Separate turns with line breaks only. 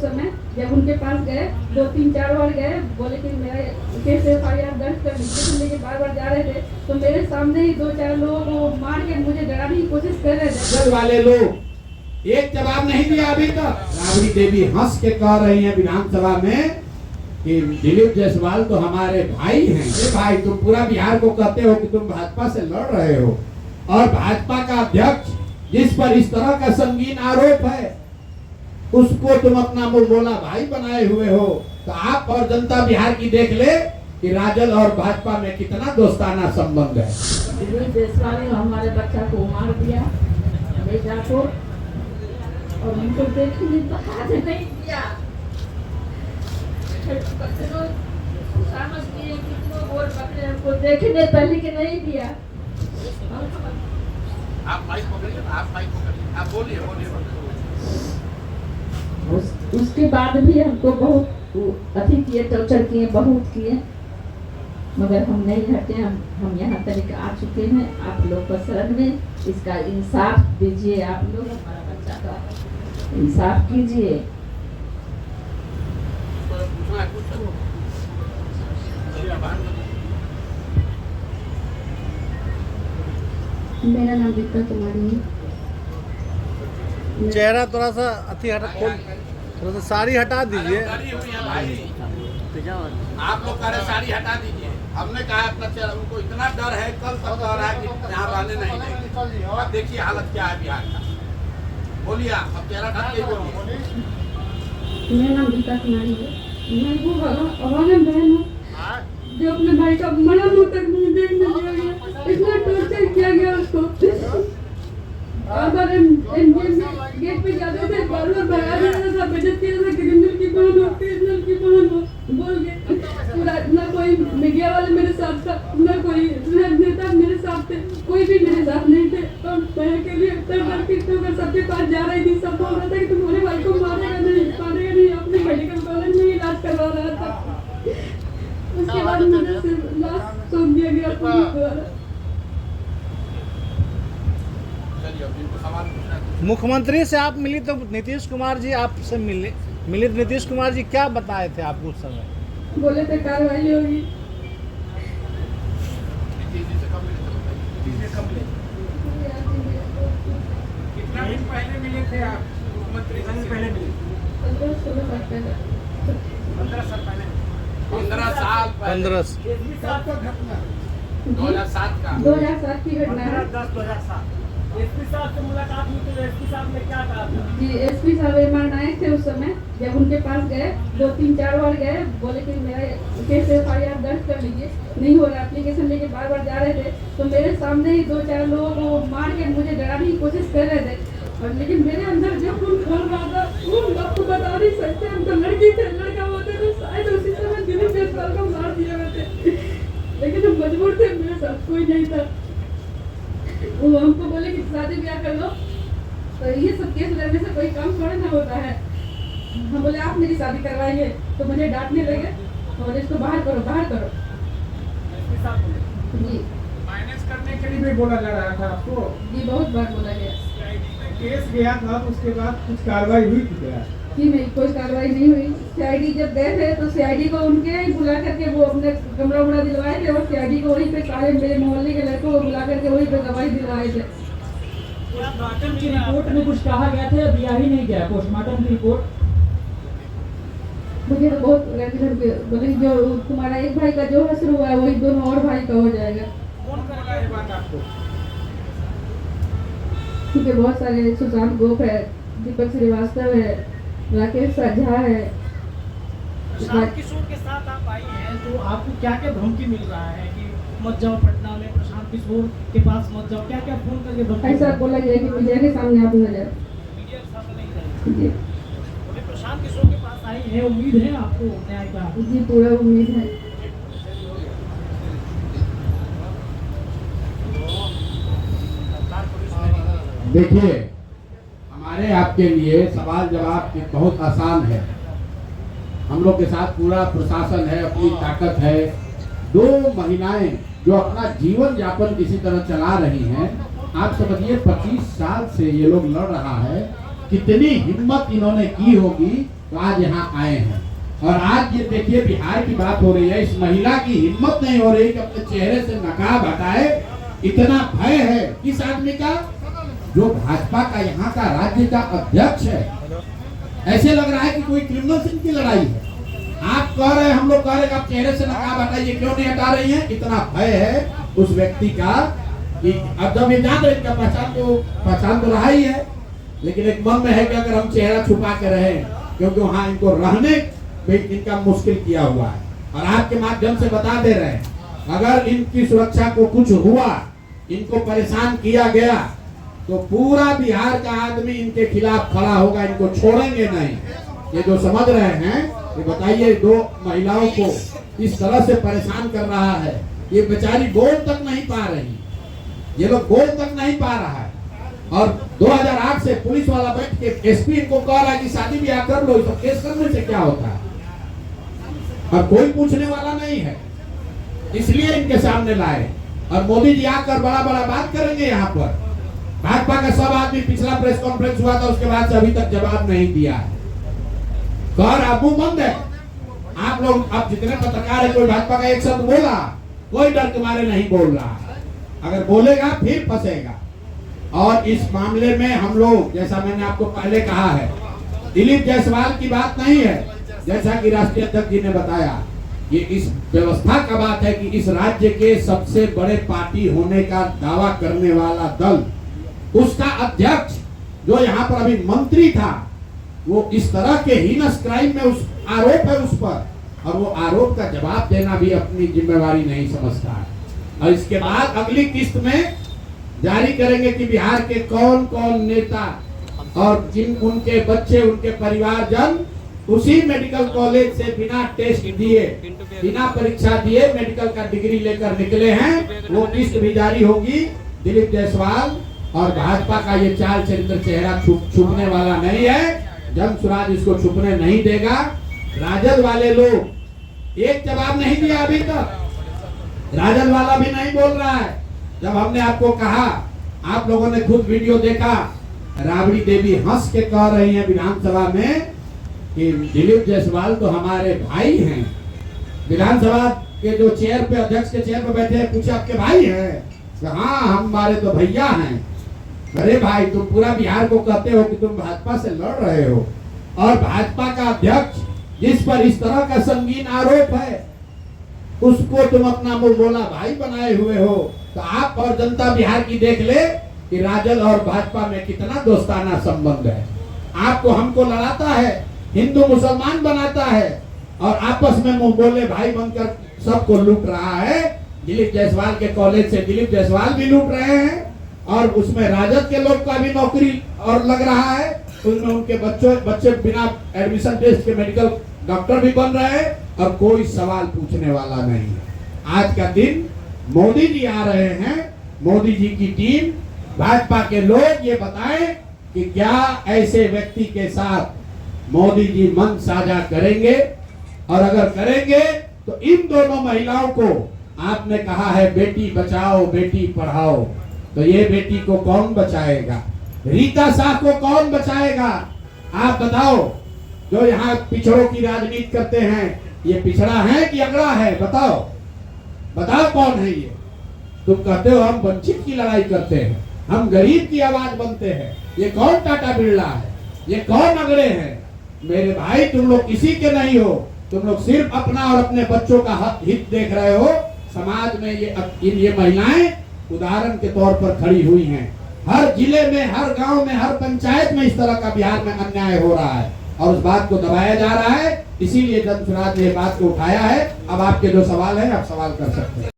समय जब उनके पास गए 2-3-4 बार गए, बोले कि मेरा केस FIR दर्ज कर लीजिए, लेके बार जा रहे थे तो मेरे सामने ही 2-4 लोग वो मार के मुझे डराने की कोशिश कर रहे थे।
वाले लोग एक जवाब नहीं दिया अभी तक। राबड़ी देवी हंस के कह रही हैं विधानसभा में कि दिलीप जायसवाल तो हमारे भाई हैं। ये भाई तुम पूरा बिहार को कहते हो कि तुम भाजपा से लड़ रहे हो और भाजपा का अध्यक्ष जिस पर इस तरह का संगीन आरोप है उसको तुम अपना मुंहबोला भाई बनाए हुए हो। तो आप और जनता बिहार की देख ले कि राजद और भाजपा में कितना दोस्ताना संबंध है।
दिलीप जायसवाल ने हमारे बच्चा को मार दिया, बेटा को, और उनको देखने नहीं दिया। हमको देखने पहले के नहीं दिया।
आप माइक पकड़िए, आप माइक पकड़िए, आप बोलिए।
उसके बाद भी हमको बहुत अति किए, टॉर्चर किए, बहुत किए, मगर हम नहीं हटे। हम यहाँ तक आ चुके हैं। आप लोग को शरण में इसका इंसाफ दीजिए। आप लोग हमारा बच्चा का इंसाफ कीजिए। मेरा नाम दीपिका कुमारी है।
चेहरा थोड़ा सा अति हटा, थोड़ा सा साड़ी हटा दीजिए।
आप लोग कह रहे साड़ी हटा दीजिए। हमने कहा अपना चेहरा, उनको इतना डर है, कल तक कह रहा है कि यहाँ रहने नहीं देंगे। अब देखिए हालत क्या है बिहार का। बोलिए आप, अब चेहरा ढक के बोलिए।
मेरा नाम दीपिका कुमारी है। मैं वो अभागन बहन हूँ जो अपने भाई का मरा मुँह तक नहीं देखने दिया गया। इतना टॉर्चर किया गया उसको। बार गेट पे जाते थे, बार भगा देता था, बेइज्जत किया था, क्रिमिनल की बहन हो, क्रिमिनल की बहन हो बोल के। पूरा ना कोई मीडिया वाले मेरे साथ था, ना कोई नेता मेरे साथ थे, कोई भी मेरे साथ नहीं थे। और बहन के लिए सबके पास जा रही थी। सब बोल रहा था कि तुम्हारे भाई को मारेगा नहीं। अपने मेडिकल कॉलेज में इलाज करवा रहा था। उसके बाद मुझे सिर्फ लाश सौंप दिया गया पुलिस द्वारा।
मुख्यमंत्री से आप मिली तो नीतीश कुमार जी आपसे मिले तो नीतीश कुमार जी क्या बताए थे आपको उस समय?
बोले थे कार्रवाई होगी।
कितना दिन पहले मिले थे आप मुख्यमंत्री से? पहले मिले
15-16 साल पहले।
15 साल पहले। 15 साल पहले।
15
2007 का
2007 की घटना है।
10-2007 एसपी साहब से मुलाकात हुई तो एसपी साहब ने क्या कहा था?
जी, एसपी साहब एमआर नायक थे उस समय। जब उनके पास गए 2-3-4 बार गए, बोले कि मेरा केस FIR दर्ज कर लीजिए, नहीं हो रहा। एप्लीकेशन लेके बार जा रहे थे तो मेरे सामने ही 2-4 लोग वो मार के मुझे डराने की कोशिश कर रहे थे। और लेकिन मेरे अंदर जो खून खौल रहा था वो हम आपको बता नहीं सकते। हम तो लड़की थे, लड़का होते थे, शायद उसी समय दिलीप जायसवाल को मार दिया करते। लेकिन हम मजबूर थे, मेरे साथ कोई नहीं था। वो हमको बोले कि शादी ब्याह कर लो, तो ये सब केस लड़ने से कोई काम थोड़ा ना होता है। हम बोले आप मेरी शादी करवाएंगे, तो मुझे डांटने लगे और इसको बाहर करो।
एसपी साहब बोले
जी
माइनस करने के लिए भी बोला जा रहा था आपको?
जी, बहुत बार बोला गया।
केस गया था तो उसके बाद कुछ कार्रवाई हुई थी क्या?
जी नहीं, कोई कार्रवाई नहीं हुई। CID जब गए थे तो CID को उनके ही बुला करके वो अपने कमरा उमरा दिलवाए थे और CID को वहीं पे सारे मेरे मोहल्ले के लड़कों को बुला करके वहीं पे गवाही दिलवाए थे।
पोस्टमार्टम की रिपोर्ट में कुछ कहा गया था, दिया ही नहीं गया पोस्टमार्टम की रिपोर्ट।
मुझे तो बहुत बोले जो तुम्हारा एक भाई का जो हश्र हुआ है वही दोनों और भाई का हो जाएगा।
कौन बोला ये बात आपको?
क्योंकि बहुत सारे सुशांत गोप है, दीपक श्रीवास्तव है, राकेश साझा है।
प्रशांत किशोर के साथ आप आई हैं तो आपको क्या क्या धमकी मिल रहा है कि मत जाओ पटना में, प्रशांत किशोर के पास मत जाओ? क्या क्या फोन करके धमकी?
ऐसा बोला गया कि मीडिया के सामने आप न जाए।
मीडिया के सामने नहीं जाए।
जी
बोले प्रशांत किशोर के पास आई है, उम्मीद है आपको न्याय का?
जी, पूरा उम्मीद है।
देखिए हमारे आपके लिए सवाल जवाब बहुत आसान है। हम लोग के साथ पूरा प्रशासन है, अपनी ताकत है। 2 महिलाएं जो अपना जीवन यापन किसी तरह चला रही हैं। आप समझिए 25 साल से ये लोग लड़ रहा है कितनी हिम्मत इन्होंने की होगी तो आज यहाँ आए हैं। और आज ये देखिए बिहार की बात हो रही है, इस महिला की हिम्मत नहीं हो रही कि अपने चेहरे से नकाब हटाए। इतना भय है किस आदमी का, जो भाजपा का यहाँ का राज्य का अध्यक्ष है। ऐसे लग रहा है कि कोई क्रिमिनल सिंह की लड़ाई है। आप कह रहे हैं, हम लोग कह रहे हैं कि आप चेहरे से नकाब हटाइए, क्यों नहीं हटा रही हैं? इतना भय है उस व्यक्ति का कि अब जब ये जान रहे इनका पहचान तो रहा ही है, लेकिन एक मन में है कि अगर हम चेहरा छुपा के रहे, क्योंकि वहाँ इनको रहने में इनका मुश्किल किया हुआ है। और आपके माध्यम से बता दे रहे हैं, अगर इनकी सुरक्षा को कुछ हुआ, इनको परेशान किया गया, तो पूरा बिहार का आदमी इनके खिलाफ खड़ा होगा, इनको छोड़ेंगे नहीं। ये जो समझ रहे हैं, ये बताइए, 2 महिलाओं को इस तरह से परेशान कर रहा है, ये बेचारी बोल तक नहीं पा रही, ये लोग बोल तक नहीं पा रहा है। और 2008 से पुलिस वाला बैठ के एसपी इनको कह रहा है कि शादी ब्याह कर लो, सब केस करने से क्या होता है, और कोई पूछने वाला नहीं है, इसलिए इनके सामने लाए। और मोदी जी आकर बड़ा बड़ा बात करेंगे यहाँ पर। भाजपा का सब आदमी, पिछला प्रेस कॉन्फ्रेंस हुआ था, उसके बाद से अभी तक जवाब नहीं दिया है। घर अबू बंद है। आप लोग, अब जितने पत्रकार है, कोई भाजपा का एक शब्द बोला, कोई डर के मारे नहीं बोल रहा है। अगर बोलेगा फिर फंसेगा। और इस मामले में हम लोग, जैसा मैंने आपको पहले कहा है, दिलीप जायसवाल की बात नहीं है, जैसा कि राष्ट्रीय अध्यक्ष जी ने बताया, ये इस व्यवस्था का बात है कि इस राज्य के सबसे बड़े पार्टी होने का दावा करने वाला दल, उसका अध्यक्ष जो यहाँ पर अभी मंत्री था, वो इस तरह के हीनस क्राइम में उस आरोप है उस पर, और वो आरोप का जवाब देना भी अपनी जिम्मेवारी नहीं समझता है। और इसके बाद अगली किस्त में जारी करेंगे कि बिहार के कौन कौन नेता और जिन उनके बच्चे, उनके परिवारजन उसी मेडिकल कॉलेज से बिना टेस्ट दिए, बिना परीक्षा दिए मेडिकल का डिग्री लेकर निकले हैं, वो किस्त भी जारी होगी। दिलीप जायसवाल और भाजपा का ये चाल चरित्र चेहरा छुपने वाला नहीं है। जन स्वराज इसको छुपने नहीं देगा। राजद वाले लोग एक जवाब नहीं दिया अभी तक, राजद वाला भी नहीं बोल रहा है। जब हमने आपको कहा, आप लोगों ने खुद वीडियो देखा, राबड़ी देवी हंस के कह रही हैं विधानसभा में कि दिलीप जायसवाल तो हमारे भाई हैं। विधानसभा के जो चेयर पे, अध्यक्ष के चेयर पे बैठे हैं, पूछे आपके भाई हैं? हाँ, हमारे तो भैया हैं। अरे भाई, तुम पूरा बिहार को कहते हो कि तुम भाजपा से लड़ रहे हो, और भाजपा का अध्यक्ष जिस पर इस तरह का संगीन आरोप है, उसको तुम अपना मुंह बोला भाई बनाए हुए हो। तो आप और जनता बिहार की देख ले कि राजद और भाजपा में कितना दोस्ताना संबंध है। आपको हमको लड़ाता है, हिंदू मुसलमान बनाता है, और आपस में मुंह बोले भाई बनकर सबको लूट रहा है। दिलीप जायसवाल के कॉलेज से दिलीप जायसवाल भी लूट रहे हैं, और उसमें राजद के लोग का भी नौकरी और लग रहा है, उसमें उनके बच्चे बिना एडमिशन टेस्ट के मेडिकल डॉक्टर भी बन रहे हैं, और कोई सवाल पूछने वाला नहीं है। आज का दिन मोदी जी आ रहे हैं, मोदी जी की टीम, भाजपा के लोग ये बताएं कि क्या ऐसे व्यक्ति के साथ मोदी जी मन साझा करेंगे, और अगर करेंगे तो इन दोनों महिलाओं को, आपने कहा है बेटी बचाओ बेटी पढ़ाओ, तो ये बेटी को कौन बचाएगा? रीता शाह को कौन बचाएगा? आप बताओ। जो यहाँ पिछड़ों की राजनीति करते हैं, ये पिछड़ा है कि अगड़ा है? बताओ, बताओ कौन है ये? तुम कहते हो हम वंचित की लड़ाई करते हैं, हम गरीब की आवाज बनते हैं। ये कौन टाटा बिरला है? ये कौन अगड़े हैं? मेरे भाई, तुम लोग किसी के नहीं हो, तुम लोग सिर्फ अपना और अपने बच्चों का हित देख रहे हो। समाज में ये महिलाएं उदाहरण के तौर पर खड़ी हुई हैं। हर जिले में, हर गांव में, हर पंचायत में इस तरह का बिहार में अन्याय हो रहा है, और उस बात को दबाया जा रहा है। इसीलिए जन स्वराज ने बात को उठाया है। अब आपके जो सवाल है, आप सवाल कर सकते हैं।